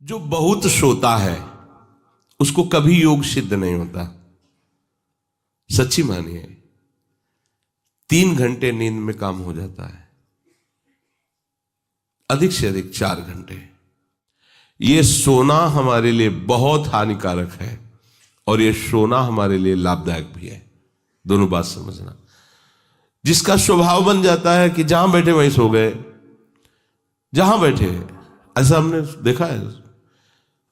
जो बहुत सोता है उसको कभी योग सिद्ध नहीं होता। सच्ची मानिए, 3 घंटे नींद में काम हो जाता है, अधिक से अधिक 4 घंटे। ये सोना हमारे लिए बहुत हानिकारक है और ये सोना हमारे लिए लाभदायक भी है। दोनों बात समझना। जिसका स्वभाव बन जाता है कि जहां बैठे वहीं सो गए, जहां बैठे, ऐसा हमने देखा है,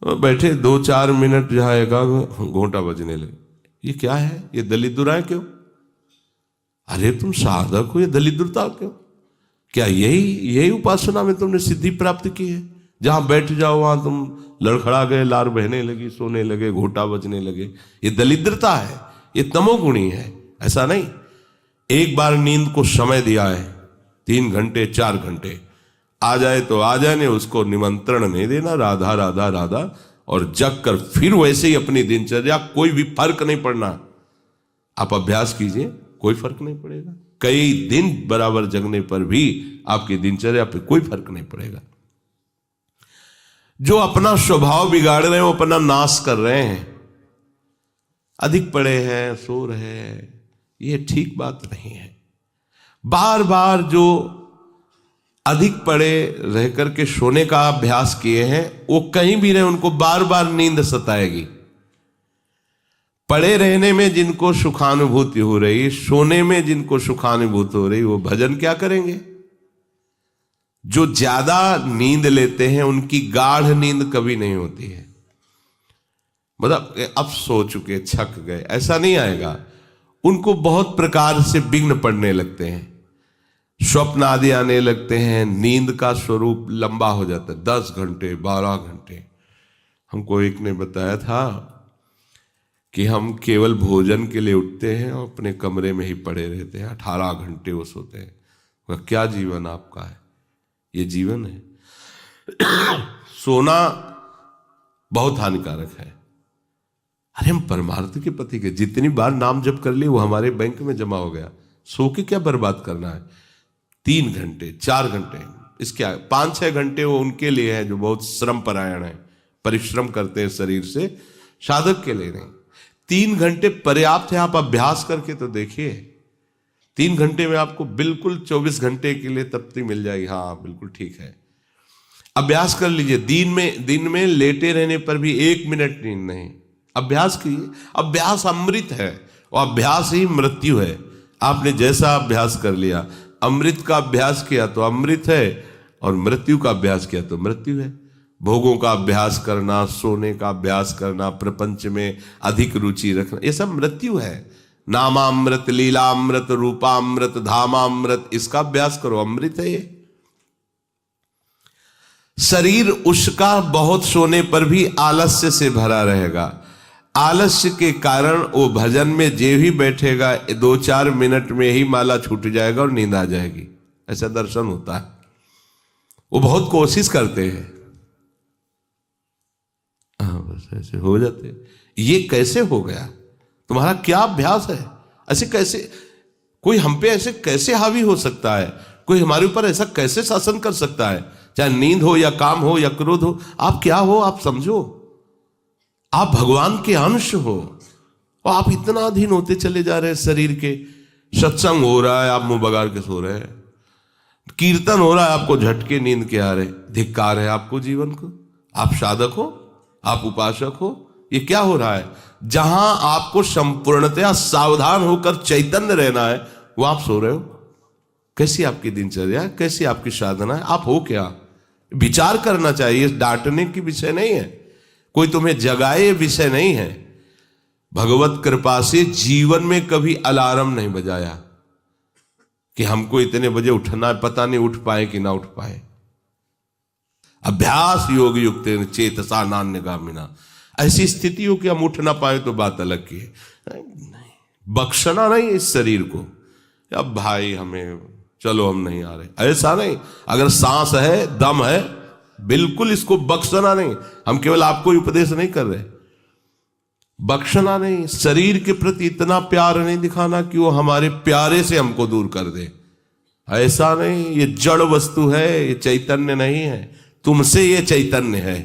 बैठे 2-4 मिनट जहां एकाग्र घोंटा बजने लगे। ये क्या है? ये दलिद्राएं क्यों? अरे तुम साधक हो, ये दलिद्रता क्यों? क्या यही उपासना में तुमने सिद्धि प्राप्त की है? जहां बैठ जाओ वहां तुम लड़खड़ा गए, लार बहने लगी, सोने लगे, घोंटा बजने लगे। ये दलिद्रता है, ये तमोगुणी है। ऐसा नहीं। एक बार नींद को समय दिया है, 3 घंटे 4 घंटे, आ जाए तो आ जाने, उसको निमंत्रण नहीं देना, राधा राधा राधा, और जग कर फिर वैसे ही अपनी दिनचर्या, कोई भी फर्क नहीं पड़ना। आप अभ्यास कीजिए, कोई फर्क नहीं पड़ेगा। कई दिन बराबर जगने पर भी आपकी दिनचर्या पे कोई फर्क नहीं पड़ेगा। जो अपना स्वभाव बिगाड़ रहे हैं वो अपना नाश कर रहे हैं। अधिक पड़े हैं, सो रहे हैं, ये ठीक बात नहीं है। बार बार जो अधिक पड़े रह करके सोने का अभ्यास किए हैं, वो कहीं भी रहे, उनको बार बार नींद सताएगी। पड़े रहने में जिनको सुखानुभूति हो रही, सोने में जिनको सुखानुभूति हो रही, वो भजन क्या करेंगे? जो ज्यादा नींद लेते हैं उनकी गाढ़ नींद कभी नहीं होती है। मतलब अब सो चुके, थक गए, ऐसा नहीं आएगा। उनको बहुत प्रकार से विघ्न पड़ने लगते हैं, स्वप्न आदि आने लगते हैं, नींद का स्वरूप लंबा हो जाता है, 10 घंटे 12 घंटे। हमको एक ने बताया था कि हम केवल भोजन के लिए उठते हैं और अपने कमरे में ही पड़े रहते हैं, 18 घंटे वो सोते हैं। वह क्या जीवन आपका है? ये जीवन है? सोना बहुत हानिकारक है। अरे हम परमार्थ के पति के, जितनी बार नाम जप कर लिए वो हमारे बैंक में जमा हो गया। सो के क्या बर्बाद करना है? 3 घंटे 4 घंटे, इसके 5-6 घंटे वो उनके लिए है जो बहुत श्रम परायण है, परिश्रम करते हैं शरीर से, साधक के लिए नहीं। 3 घंटे पर्याप्त है। आप अभ्यास करके तो देखिए, 3 घंटे में आपको बिल्कुल 24 घंटे के लिए तृप्ति मिल जाएगी। हाँ बिल्कुल ठीक है, अभ्यास कर लीजिए। दिन में लेटे रहने पर भी 1 मिनट नींद नहीं। अभ्यास कीजिए। अभ्यास अमृत है और अभ्यास ही मृत्यु है। आपने जैसा अभ्यास कर लिया, अमृत का अभ्यास किया तो अमृत है, और मृत्यु का अभ्यास किया तो मृत्यु है। भोगों का अभ्यास करना, सोने का अभ्यास करना, प्रपंच में अधिक रुचि रखना, ये सब मृत्यु है। नामामृत, लीलामृत, रूपामृत, धामामृत, इसका अभ्यास करो, अमृत है ये। शरीर उसका बहुत सोने पर भी आलस्य से भरा रहेगा। आलस्य के कारण वो भजन में जे भी बैठेगा 2-4 मिनट में ही माला छूट जाएगा और नींद आ जाएगी। ऐसा दर्शन होता है। वो बहुत कोशिश करते हैं, बस ऐसे हो जाते। ये कैसे हो गया? तुम्हारा क्या अभ्यास है? ऐसे कैसे कोई हम पे ऐसे कैसे हावी हो सकता है? कोई हमारे ऊपर ऐसा कैसे शासन कर सकता है? चाहे नींद हो या काम हो या क्रोध हो, आप क्या हो? आप समझो, आप भगवान के अंश हो और आप इतना अधीन होते चले जा रहे हैं शरीर के। सत्संग हो रहा है, आप मुंह बगाड़ के सो रहे हैं। कीर्तन हो रहा है, आपको झटके नींद के आ रहे। धिक्कार है आपको जीवन को। आप साधक हो, आप उपासक हो, ये क्या हो रहा है? जहां आपको संपूर्णतया सावधान होकर चैतन्य रहना है, वो आप सो रहे हो। कैसी आपकी दिनचर्या, कैसी आपकी साधना है? आप हो क्या? विचार करना चाहिए। डांटने की विषय नहीं है, कोई तुम्हें जगाए विषय नहीं है। भगवत कृपा से जीवन में कभी अलार्म नहीं बजाया कि हमको इतने बजे उठना है, पता नहीं उठ पाए कि ना उठ पाए। अभ्यास योग युक्त चेतसा नान्यगामिना। ऐसी स्थिति हो कि हम उठ ना पाए तो बात अलग की है। नहीं, बख्शना नहीं इस शरीर को, अब भाई हमें चलो हम नहीं आ रहे, ऐसा नहीं। अगर सांस है, दम है, बिल्कुल इसको बख्शना नहीं। हम केवल आपको उपदेश नहीं कर रहे, बख्शना नहीं। शरीर के प्रति इतना प्यार नहीं दिखाना कि वो हमारे प्यारे से हमको दूर कर दे, ऐसा नहीं। ये जड़ वस्तु है, ये चैतन्य नहीं है। तुमसे ये चैतन्य है।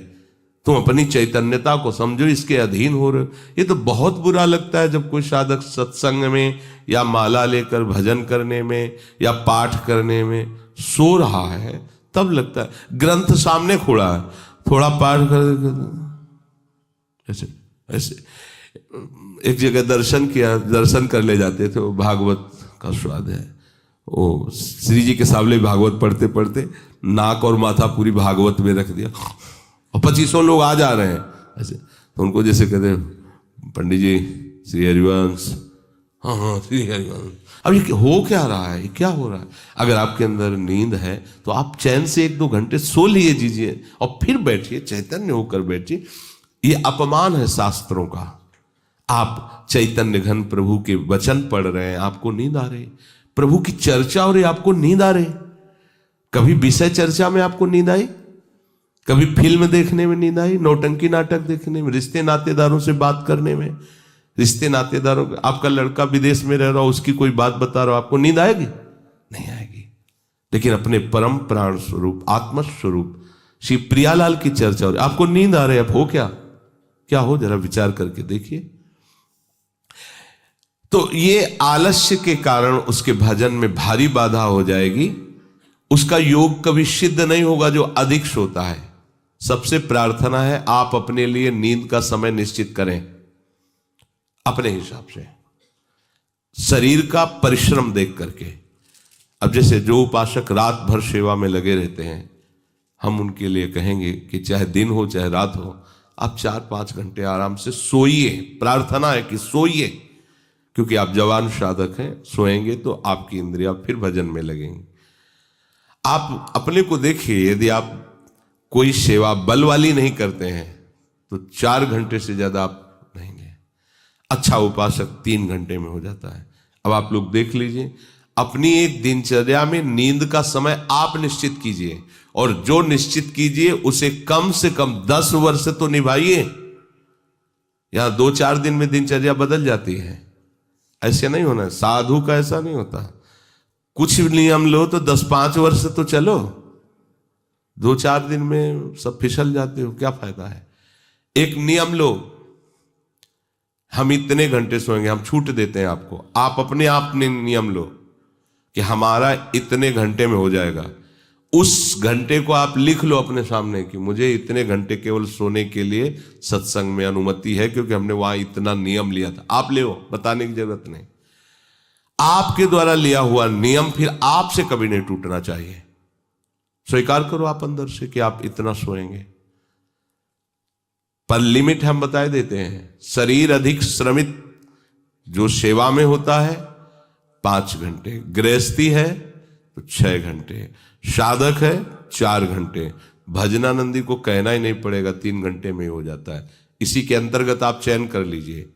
तुम अपनी चैतन्यता को समझो, इसके अधीन हो रहे हो। ये तो बहुत बुरा लगता है जब कोई साधक सत्संग में या माला लेकर भजन करने में या पाठ करने में सो रहा है, तब लगता है। ग्रंथ सामने खोड़ा है, थोड़ा पाठ कर ऐसे ऐसे। एक जगह दर्शन कर ले जाते थे, वो भागवत का स्वाद है। वो श्री जी के सामने भागवत पढ़ते पढ़ते नाक और माथा पूरी भागवत में रख दिया, और 2500 लोग आ जा रहे हैं ऐसे। तो उनको जैसे कहते हैं, पंडित जी श्री हरिवंश, हाँ हाँ श्री हरिवंश। अब ये हो क्या रहा है, ये क्या हो रहा है? अगर आपके अंदर नींद है तो आप चैन से 1-2 घंटे सो लिए दीजिए और फिर बैठिए, चैतन्य होकर बैठिए। ये अपमान है शास्त्रों का। आप चैतन्य घन प्रभु के वचन पढ़ रहे हैं, आपको नींद आ रही, प्रभु की चर्चा हो रही, आपको नींद आ रही। कभी विषय चर्चा में आपको नींद आई? कभी फिल्म देखने में नींद आई? नौटंकी नाटक देखने में, रिश्ते नातेदारों से बात करने में, रिश्ते नातेदारों, आपका लड़का विदेश में रह रहा हो, उसकी कोई बात बता रहा हो, आपको नींद आएगी? नहीं आएगी। लेकिन अपने परम प्राण स्वरूप आत्म स्वरूप श्री प्रियालाल की चर्चा हो रही, आपको नींद आ रही है। अब हो क्या हो, जरा विचार करके देखिए। तो ये आलस्य के कारण उसके भजन में भारी बाधा हो जाएगी। उसका योग कभी सिद्ध नहीं होगा जो अधिक सोता है। सबसे प्रार्थना है, आप अपने लिए नींद का समय निश्चित करें अपने हिसाब से, शरीर का परिश्रम देख करके। अब जैसे जो उपासक रात भर सेवा में लगे रहते हैं, हम उनके लिए कहेंगे कि चाहे दिन हो चाहे रात हो, आप 4-5 घंटे आराम से सोइए। प्रार्थना है कि सोइए, क्योंकि आप जवान साधक हैं। सोएंगे तो आपकी इंद्रियां फिर भजन में लगेंगी। आप अपने को देखिए, यदि आप कोई सेवा बल वाली नहीं करते हैं तो 4 घंटे से ज्यादा आप रहेंगे। अच्छा उपासक 3 घंटे में हो जाता है। अब आप लोग देख लीजिए, अपनी एक दिनचर्या में नींद का समय आप निश्चित कीजिए, और जो निश्चित कीजिए उसे कम से कम 10 वर्ष तो निभाइए। यहां 2-4 दिन में दिनचर्या बदल जाती है, ऐसे नहीं होना। साधु का ऐसा नहीं होता। कुछ नियम लो तो 10-5 वर्ष तो चलो, 2-4 दिन में सब फिसल जाते हो, क्या फायदा है? एक नियम लो, हम इतने घंटे सोएंगे, हम छूट देते हैं आपको। आप अपने आप ने नियम लो कि हमारा इतने घंटे में हो जाएगा। उस घंटे को आप लिख लो अपने सामने कि मुझे इतने घंटे केवल सोने के लिए सत्संग में अनुमति है, क्योंकि हमने वहां इतना नियम लिया था। आप ले, बताने की जरूरत नहीं। आपके द्वारा लिया हुआ नियम फिर आपसे कभी नहीं टूटना चाहिए। स्वीकार करो आप अंदर से कि आप इतना सोएंगे, पर लिमिट हम बता देते हैं। शरीर अधिक श्रमित जो सेवा में होता है 5 घंटे, गृहस्थी है तो 6 घंटे, साधक है 4 घंटे। भजनानंदी को कहना ही नहीं पड़ेगा, 3 घंटे में हो जाता है। इसी के अंतर्गत आप चयन कर लीजिए।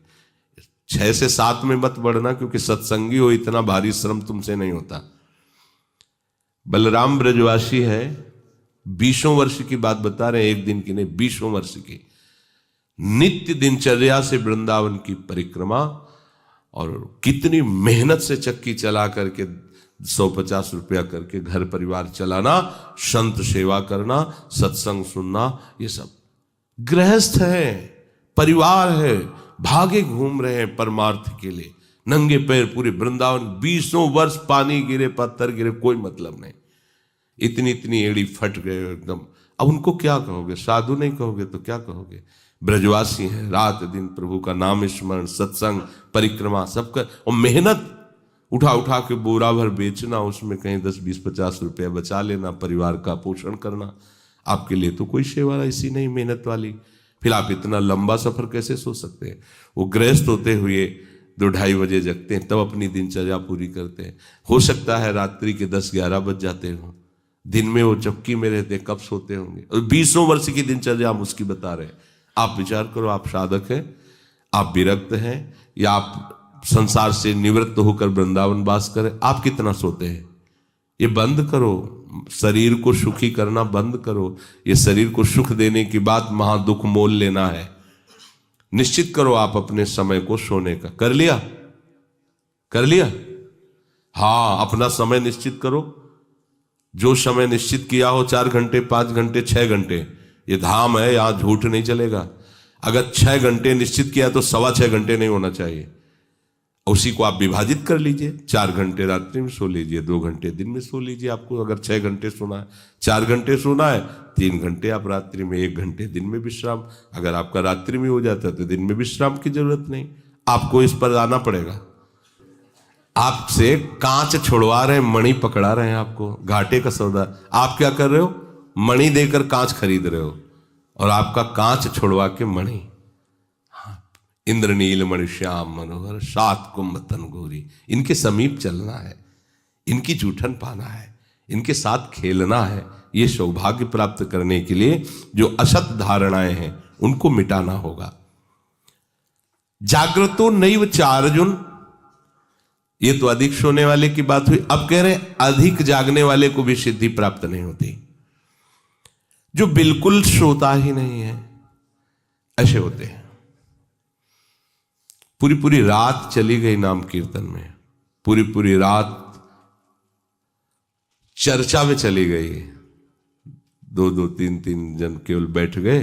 6 से 7 में मत बढ़ना, क्योंकि सत्संगी हो, इतना भारी श्रम तुमसे नहीं होता। बलराम ब्रजवासी है, 20 वर्ष की बात बता रहे हैं, एक दिन की नहीं, 20 वर्ष की नित्य दिनचर्या से वृंदावन की परिक्रमा, और कितनी मेहनत से चक्की चला करके 150 रुपया करके घर परिवार चलाना, संत सेवा करना, सत्संग सुनना, ये सब गृहस्थ है, परिवार है, भागे घूम रहे हैं परमार्थ के लिए, नंगे पैर पूरे वृंदावन। 20 वर्ष पानी गिरे, पत्थर गिरे, कोई मतलब नहीं। इतनी इतनी एड़ी फट गए एकदम। अब उनको क्या कहोगे? साधु नहीं कहोगे तो क्या कहोगे? ब्रजवासी हैं, रात दिन प्रभु का नाम स्मरण, सत्संग, परिक्रमा सब कर, और मेहनत उठा उठा के बोरा भर बेचना, उसमें कहीं 10, 20, 50 रुपया बचा लेना, परिवार का पोषण करना। आपके लिए तो कोई सेवा ऐसी नहीं मेहनत वाली, फिर आप इतना लंबा सफर कैसे सोच सकते हैं? वो गृहस्थ होते हुए 2-2:30 बजे जगते हैं, तब अपनी दिनचर्या पूरी करते हैं। हो सकता है रात्रि के 10-11 बज जाते हो, दिन में वो चक्की में रहते, कब सोते होंगे? और 20 वर्ष की दिनचर्या हम उसकी बता रहे हैं। आप विचार करो, आप साधक हैं, आप विरक्त हैं, या आप संसार से निवृत्त होकर वृंदावन वास करें, आप कितना सोते हैं? ये बंद करो, शरीर को सुखी करना बंद करो। ये शरीर को सुख देने की बात महादुख मोल लेना है। निश्चित करो आप अपने समय को सोने का। कर लिया? कर लिया? हाँ, अपना समय निश्चित करो। जो समय निश्चित किया हो, 4 घंटे, 5 घंटे, 6 घंटे, ये धाम है, यहां झूठ नहीं चलेगा। अगर 6 घंटे निश्चित किया तो 6.25 घंटे नहीं होना चाहिए। उसी को आप विभाजित कर लीजिए, 4 घंटे रात्रि में सो लीजिए, 2 घंटे दिन में सो लीजिए। आपको अगर 6 घंटे सोना है, 4 घंटे सोना है, 3 घंटे आप रात्रि में, 1 घंटे दिन में विश्राम। अगर आपका रात्रि में हो जाता है तो दिन में विश्राम की जरूरत नहीं। आपको इस पर आना पड़ेगा। आपसे कांच छुड़वा रहे हैं, मणि पकड़ा रहे हैं आपको, घाटे का सौदा। आप क्या कर रहे हो? मणि देकर कांच खरीद रहे हो, और आपका कांच छुड़वा के मणि। इंद्रनील मणि श्याम मनोहर 7 कुंभ तन गोरी, इनके समीप चलना है, इनकी जूठन पाना है, इनके साथ खेलना है। ये सौभाग्य प्राप्त करने के लिए जो असत धारणाएं हैं उनको मिटाना होगा। जागृतो नैव चार्जुन, ये तो अधिक सोने वाले की बात हुई। अब कह रहे हैं अधिक जागने वाले को भी सिद्धि प्राप्त नहीं होती। जो बिल्कुल सोता ही नहीं है, ऐसे होते हैं। पूरी पूरी रात चली गई नाम कीर्तन में, पूरी पूरी रात चर्चा में चली गई, 2-2, 3-3 जन केवल बैठ गए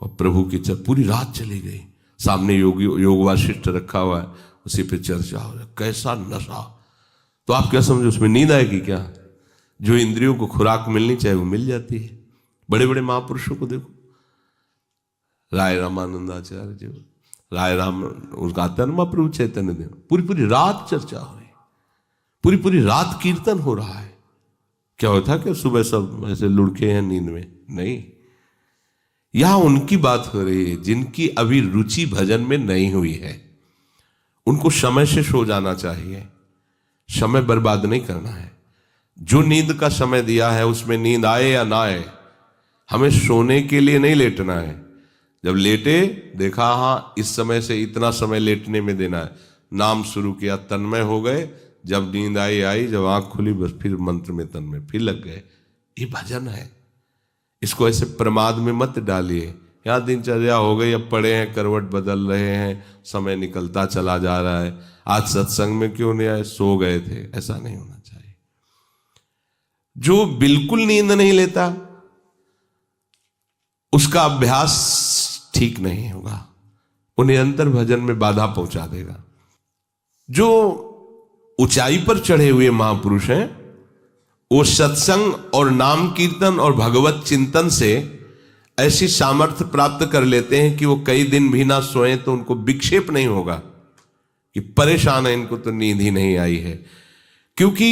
और प्रभु की पूरी रात चली गई। सामने योग वाशिष्ठ रखा हुआ है, उसी पे चर्चा हो रहा है। कैसा नशा! तो आप क्या समझो, उसमें नींद आएगी क्या? जो इंद्रियों को खुराक मिलनी चाहिए वो मिल जाती है। बड़े बड़े महापुरुषों को देखो, राय रामानंदाचार्य जी, राय राम, उनका आता है ना महाप्रभु चैतन्य देव, पूरी पूरी रात चर्चा हो रही, पूरी पूरी रात कीर्तन हो रहा है। क्या होता कि सुबह सब ऐसे लुढ़के हैं नींद में? नहीं, यहां उनकी बात हो रही है जिनकी अभी रुचि भजन में नहीं हुई है। उनको समय से सो जाना चाहिए, समय बर्बाद नहीं करना है। जो नींद का समय दिया है उसमें नींद आए या ना आए, हमें सोने के लिए नहीं लेटना है। जब लेटे, देखा हाँ इस समय से इतना समय लेटने में देना है, नाम शुरू किया, तन्मय हो गए। जब नींद आई, जब आंख खुली बस फिर मंत्र में तन्मय फिर लग गए। ये भजन है, इसको ऐसे प्रमाद में मत डालिए। यहाँ दिनचर्या हो गई, अब पड़े हैं, करवट बदल रहे हैं, समय निकलता चला जा रहा है, आज सत्संग में क्यों नहीं आए, सो गए थे, ऐसा नहीं होना चाहिए। जो बिल्कुल नींद नहीं लेता उसका अभ्यास ठीक नहीं होगा, वो निरंतर भजन में बाधा पहुंचा देगा। जो ऊंचाई पर चढ़े हुए महापुरुष हैं वो सत्संग और नाम कीर्तन और भगवत चिंतन से ऐसी सामर्थ्य प्राप्त कर लेते हैं कि वो कई दिन भी ना सोए तो उनको विक्षेप नहीं होगा कि परेशान है, इनको तो नींद ही नहीं आई है। क्योंकि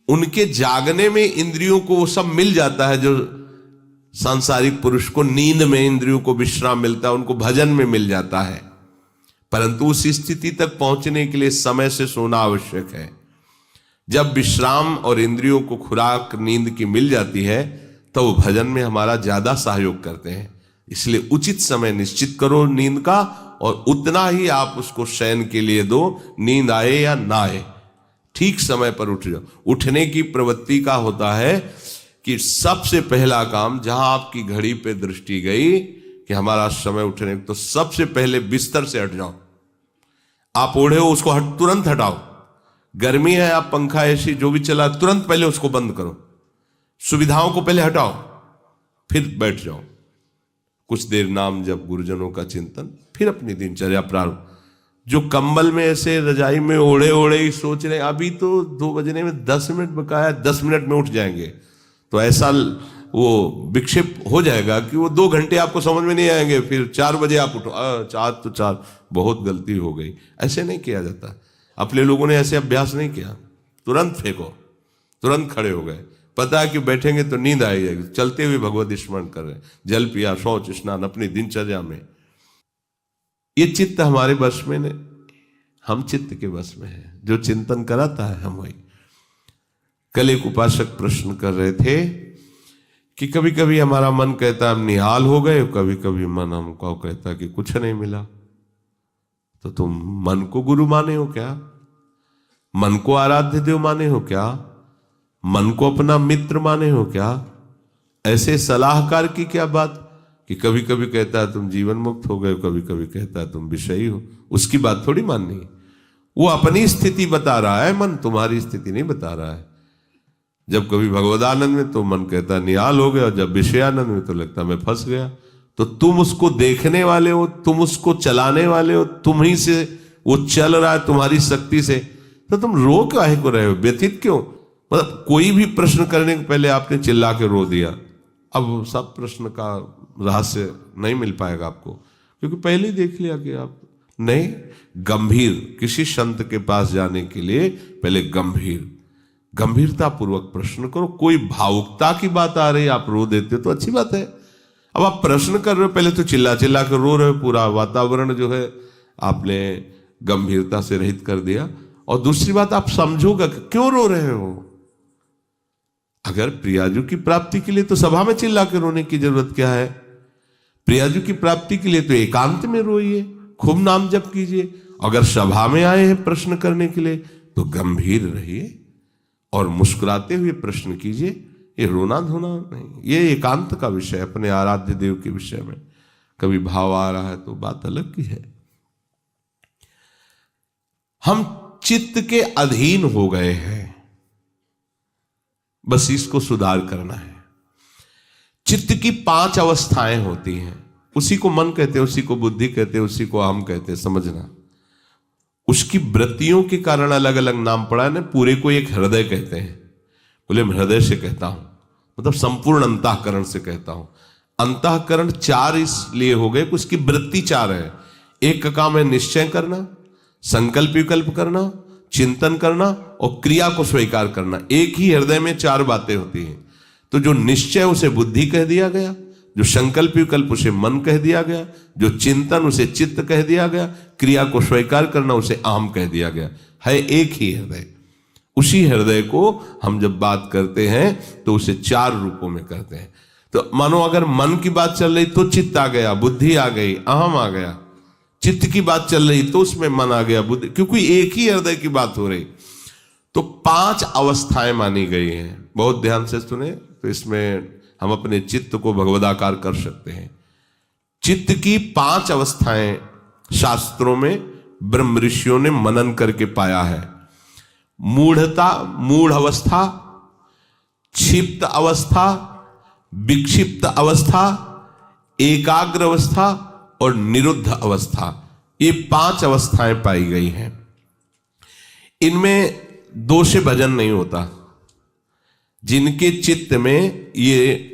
उनके जागने में इंद्रियों को वो सब मिल जाता है जो सांसारिक पुरुष को नींद में इंद्रियों को विश्राम मिलता है, उनको भजन में मिल जाता है। परंतु उस स्थिति तक पहुंचने के लिए समय से सोना आवश्यक है। जब विश्राम और इंद्रियों को खुराक नींद की मिल जाती है तो वो भजन में हमारा ज्यादा सहयोग करते हैं। इसलिए उचित समय निश्चित करो नींद का, और उतना ही आप उसको शयन के लिए दो, नींद आए या ना आए, ठीक समय पर उठ जाओ। उठने की प्रवृत्ति का होता है कि सबसे पहला काम, जहां आपकी घड़ी पे दृष्टि गई कि हमारा समय उठने, तो सबसे पहले बिस्तर से हट जाओ। आप ओढ़े हो उसको तुरंत हटाओ। गर्मी है, आप पंखा एसी जो भी चला, तुरंत पहले उसको बंद करो। सुविधाओं को पहले हटाओ, फिर बैठ जाओ। कुछ देर नाम जप, गुरुजनों का चिंतन, फिर अपनी दिनचर्या प्रारंभ। जो कंबल में ऐसे रजाई में ओढ़े ओढ़े ही सोच रहे अभी तो 2 बजने में 10 मिनट बकाया, 10 मिनट में उठ जाएंगे, तो ऐसा वो विक्षेप हो जाएगा कि वो 2 घंटे आपको समझ में नहीं आएंगे। फिर 4 बजे आप उठो, 4 तो 4, बहुत गलती हो गई। ऐसे नहीं किया जाता। अपने लोगों ने ऐसे अभ्यास नहीं किया, तुरंत फेंको, तुरंत खड़े हो गए। पता है कि बैठेंगे तो नींद आई जाएगी, चलते हुए भगवत स्मरण कर रहे हैं, जल पिया, शौच स्नान अपनी दिनचर्या में। ये चित्त हमारे वश में नहीं, हम चित्त के वश में है। जो चिंतन कराता है हम वही। कल एक उपासक प्रश्न कर रहे थे कि कभी कभी हमारा मन कहता है हम निहाल हो गए, कभी कभी मन हमको कहता कि कुछ नहीं मिला। तो तुम मन को गुरु माने हो क्या? मन को आराध्य देव माने हो क्या? मन को अपना मित्र माने हो क्या? ऐसे सलाहकार की क्या बात कि कभी कभी कहता है तुम जीवन मुक्त हो गए, कभी कभी कहता है तुम विषयी हो। उसकी बात थोड़ी माननी। वो अपनी स्थिति बता रहा है, मन तुम्हारी स्थिति नहीं बता रहा है। जब कभी भगवदानंद में तो मन कहता निहाल हो गया, और जब विषयानंद में तो लगता मैं फंस गया। तो तुम उसको देखने वाले हो, तुम उसको चलाने वाले हो, तुम ही से वो चल रहा है तुम्हारी शक्ति से, तो तुम रो काहे को रहे हो, व्यथित क्यों? मतलब कोई भी प्रश्न करने के पहले आपने चिल्ला के रो दिया, अब सब प्रश्न का रहस्य नहीं मिल पाएगा आपको, क्योंकि पहले ही देख लिया कि आप नहीं। गंभीर, किसी संत के पास जाने के लिए पहले गंभीरता पूर्वक प्रश्न करो। कोई भावुकता की बात आ रही है, आप रो देते हो तो अच्छी बात है। अब आप प्रश्न कर रहे हो, पहले तो चिल्ला चिल्ला कर रो रहे हो, पूरा वातावरण जो है आपने गंभीरता से रहित कर दिया। और दूसरी बात, आप समझोगा कि क्यों रो रहे हो। अगर प्रियाजू की प्राप्ति के लिए तो सभा में चिल्ला के रोने की जरूरत क्या है? प्रियाजू की प्राप्ति के लिए तो एकांत में रोइए, खूब नाम जप कीजिए। अगर सभा में आए हैं प्रश्न करने के लिए तो गंभीर रहिए और मुस्कुराते हुए प्रश्न कीजिए। ये रोना धोना नहीं, ये एकांत का विषय, अपने आराध्य देव के विषय में कभी भाव आ रहा है तो बात अलग की है। हम चित्त के अधीन हो गए हैं, बस इसको सुधार करना है। चित्त की 5 अवस्थाएं होती हैं, उसी को मन कहते हैं, उसी को बुद्धि कहते हैं, उसी को अहम कहते हैं, समझना। उसकी वृत्तियों के कारण अलग अलग नाम पड़ा है ना। पूरे को एक हृदय कहते हैं, बोले मैं हृदय से कहता हूं, मतलब संपूर्ण अंतःकरण से कहता हूं। अंतःकरण 4 इसलिए हो गए कि उसकी वृत्ति 4 है। एक का काम है निश्चय करना, संकल्प विकल्प करना, चिंतन करना और क्रिया को स्वीकार करना। एक ही हृदय में 4 बातें होती हैं। तो जो निश्चय उसे बुद्धि कह दिया गया, जो संकल्प विकल्प उसे मन कह दिया गया, जो चिंतन उसे चित्त कह दिया गया, क्रिया को स्वीकार करना उसे अहम कह दिया गया। है एक ही हृदय। उसी हृदय को हम जब बात करते हैं तो उसे 4 रूपों में करते हैं। तो मानो अगर मन की बात चल रही तो चित्त आ गया, बुद्धि आ गई, अहम आ गया। चित्त की बात चल रही तो उसमें मन आ गया, बुद्धि, क्योंकि एक ही हृदय की बात हो रही। तो 5 अवस्थाएं मानी गई हैं। बहुत ध्यान से सुने तो इसमें हम अपने चित्त को भगवदाकार कर सकते हैं। चित्त की 5 अवस्थाएं शास्त्रों में ब्रह्म ऋषियों ने मनन करके पाया है। मूढ़ता, मूढ़ अवस्था, क्षिप्त अवस्था, विक्षिप्त अवस्था, एकाग्र अवस्था और निरुद्ध अवस्था, ये 5 अवस्थाएं पाई गई हैं। इनमें 2 से भजन नहीं होता। जिनके चित्त में ये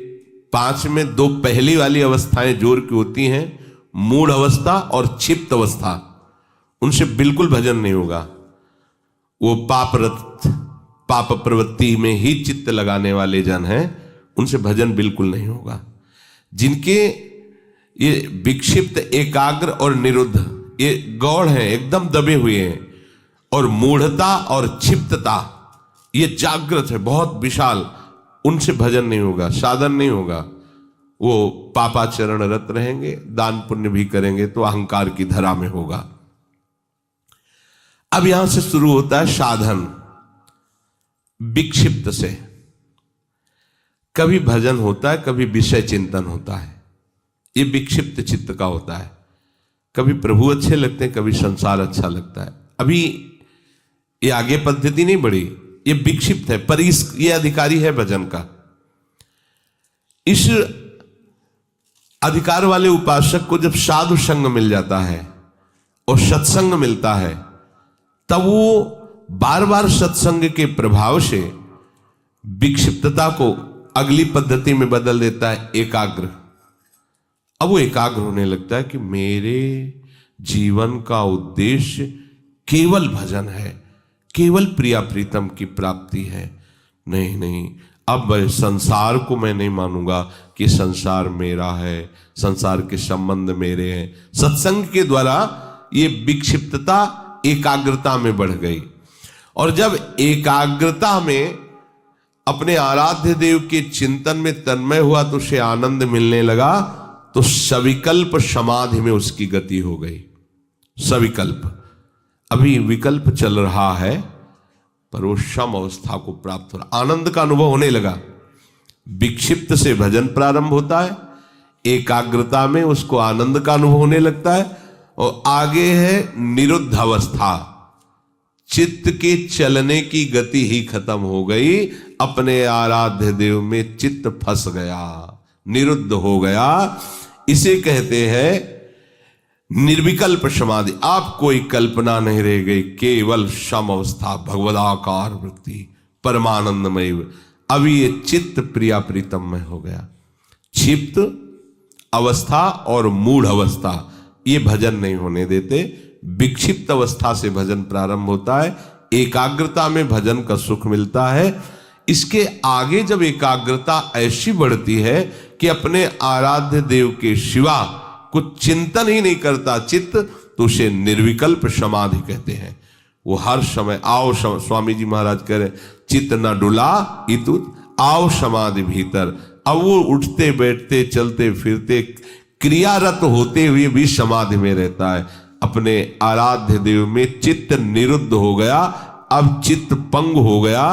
5 में 2 पहली वाली अवस्थाएं जोर की होती हैं, मूढ़ अवस्था और क्षिप्त अवस्था, उनसे बिल्कुल भजन नहीं होगा। वो पाप प्रवृत्ति में ही चित्त लगाने वाले जन हैं, उनसे भजन बिल्कुल नहीं होगा। जिनके ये विक्षिप्त, एकाग्र और निरुद्ध ये गौड़ हैं, एकदम दबे हुए हैं, और मूढ़ता और क्षिप्तता ये जागृत है, बहुत विशाल, उनसे भजन नहीं होगा, साधन नहीं होगा। वो पापाचरण रत रहेंगे, दान पुण्य भी करेंगे तो अहंकार की धरा में होगा। अब यहां से शुरू होता है साधन। विक्षिप्त से कभी भजन होता है, कभी विषय चिंतन होता है। ये विक्षिप्त चित्त का होता है। कभी प्रभु अच्छे लगते हैं, कभी संसार अच्छा लगता है। अभी ये आगे पद्धति नहीं बढ़ी, ये विक्षिप्त है, पर ये अधिकारी है भजन का। इस अधिकार वाले उपासक को जब साधु संग मिल जाता है और सत्संग मिलता है, तब वो बार बार सत्संग के प्रभाव से विक्षिप्तता को अगली पद्धति में बदल देता है, एकाग्र। अब वो एकाग्र होने लगता है कि मेरे जीवन का उद्देश्य केवल भजन है, केवल प्रिया प्रीतम की प्राप्ति है। नहीं, अब संसार को मैं नहीं मानूंगा कि संसार मेरा है, संसार के संबंध मेरे हैं। सत्संग के द्वारा ये विक्षिप्तता एकाग्रता में बढ़ गई, और जब एकाग्रता में अपने आराध्य देव के चिंतन में तन्मय हुआ तो उसे आनंद मिलने लगा, तो सविकल्प समाधि में उसकी गति हो गई। सविकल्प, अभी विकल्प चल रहा है पर वो सम अवस्था को प्राप्त हो रहा, आनंद का अनुभव होने लगा। विक्षिप्त से भजन प्रारंभ होता है, एकाग्रता में उसको आनंद का अनुभव होने लगता है, और आगे है निरुद्ध अवस्था। चित्त के चलने की गति ही खत्म हो गई, अपने आराध्य देव में चित्त फंस गया, निरुद्ध हो गया। इसे कहते हैं निर्विकल्प समाधि। आप कोई कल्पना नहीं रह गई, केवल सम अवस्था, भगवदाकार वृत्ति, परमानंदमय। अभी ये चित्त प्रिया प्रीतम में हो गया। क्षिप्त अवस्था और मूढ़ अवस्था ये भजन नहीं होने देते। विक्षिप्त अवस्था से भजन प्रारंभ होता है, एकाग्रता में भजन का सुख मिलता है। इसके आगे जब एकाग्रता ऐसी बढ़ती है कि अपने आराध्य देव के सिवा कुछ चिंतन ही नहीं करता चित्त, तो उसे निर्विकल्प समाधि कहते हैं। वो हर समय आओ स्वामी जी महाराज कह रहे, चित्त न डुला इतुत आओ समाधि भीतर। अब वो उठते बैठते चलते फिरते क्रियारत होते हुए भी समाधि में रहता है। अपने आराध्य देव में चित्त निरुद्ध हो गया, अब चित्त पंग हो गया,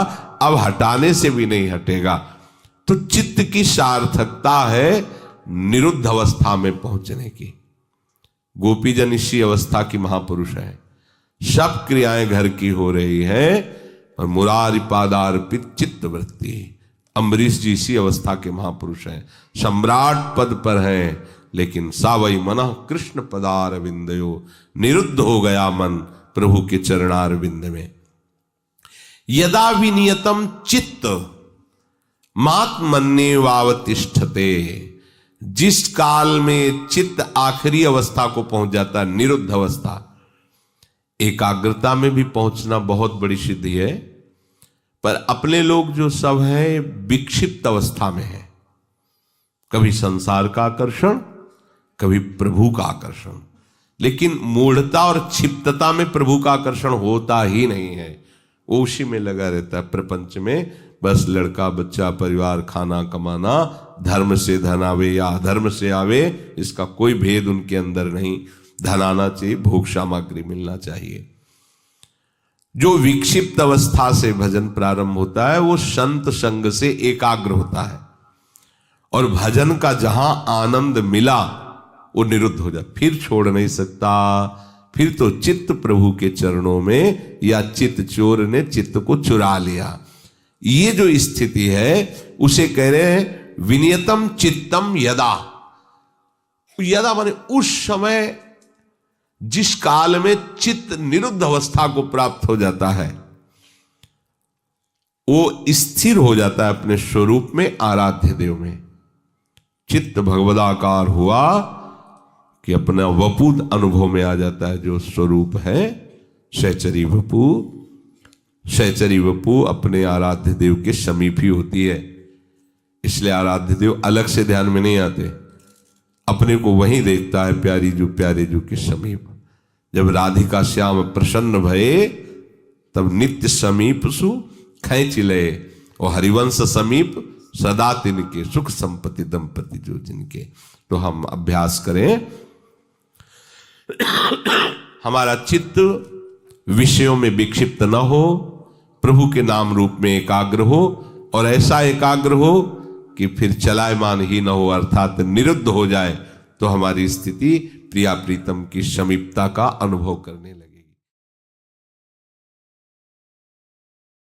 अब हटाने से भी नहीं हटेगा। तो चित्त की सार्थकता है निरुद्ध अवस्था में पहुंचने की। गोपीजन इसी अवस्था की महापुरुष है। सब क्रियाएं घर की हो रही है और मुरारी पादार्पित चित्त वृत्ति। अम्बरीश जी इसी अवस्था के महापुरुष हैं, सम्राट पद पर हैं, लेकिन सावई मन कृष्ण पदार विंदयो, निरुद्ध हो गया मन प्रभु के चरणार विंद में। यदा विनियतम चित्त मात्मन्ये वावतिष्ठते, जिस काल में चित्त आखिरी अवस्था को पहुंच जाता है, निरुद्ध अवस्था। एकाग्रता में भी पहुंचना बहुत बड़ी सिद्धि है, पर अपने लोग जो सब हैं विक्षिप्त अवस्था में है। कभी संसार का आकर्षण, कभी प्रभु का आकर्षण। लेकिन मूढ़ता और क्षिप्तता में प्रभु का आकर्षण होता ही नहीं है। वो उसी में लगा रहता है, प्रपंच में बस लड़का बच्चा परिवार खाना कमाना, धर्म से धन आवे या अधर्म से आवे, इसका कोई भेद उनके अंदर नहीं। धन आना चाहिए, भोग सामग्री मिलना चाहिए। जो विक्षिप्त अवस्था से भजन प्रारंभ होता है वो संत संग से एकाग्र होता है, और भजन का जहां आनंद मिला वो निरुद्ध हो जाए, फिर छोड़ नहीं सकता। फिर तो चित्त प्रभु के चरणों में, या चित्त चोर ने चित्त को चुरा लिया। ये जो स्थिति है उसे कह रहे हैं विनियतम चित्तम यदा। यदा माने उस समय जिस काल में चित्त निरुद्ध अवस्था को प्राप्त हो जाता है, वो स्थिर हो जाता है अपने स्वरूप में, आराध्य देव में। चित्त भगवदाकार हुआ कि अपना वपु अनुभव में आ जाता है, जो स्वरूप है सहचरी वपु। सहचरी वपु अपने आराध्य देव के समीप ही होती है, इसलिए आराध्य देव अलग से ध्यान में नहीं आते, अपने को वहीं देखता है, प्यारी जो प्यारे जो के समीप। जब राधिका श्याम प्रसन्न भये तब नित्य समीप सु खैंच लए, और हरिवंश समीप सदा तिनके, सुख संपत्ति दंपति जो जिनके। तो हम अभ्यास करें, हमारा चित्त विषयों में विक्षिप्त न हो, प्रभु के नाम रूप में एकाग्र हो, और ऐसा एकाग्र हो कि फिर चलायमान ही न हो, अर्थात निरुद्ध हो जाए, तो हमारी स्थिति प्रिया प्रीतम की समीपता का अनुभव करने लगे।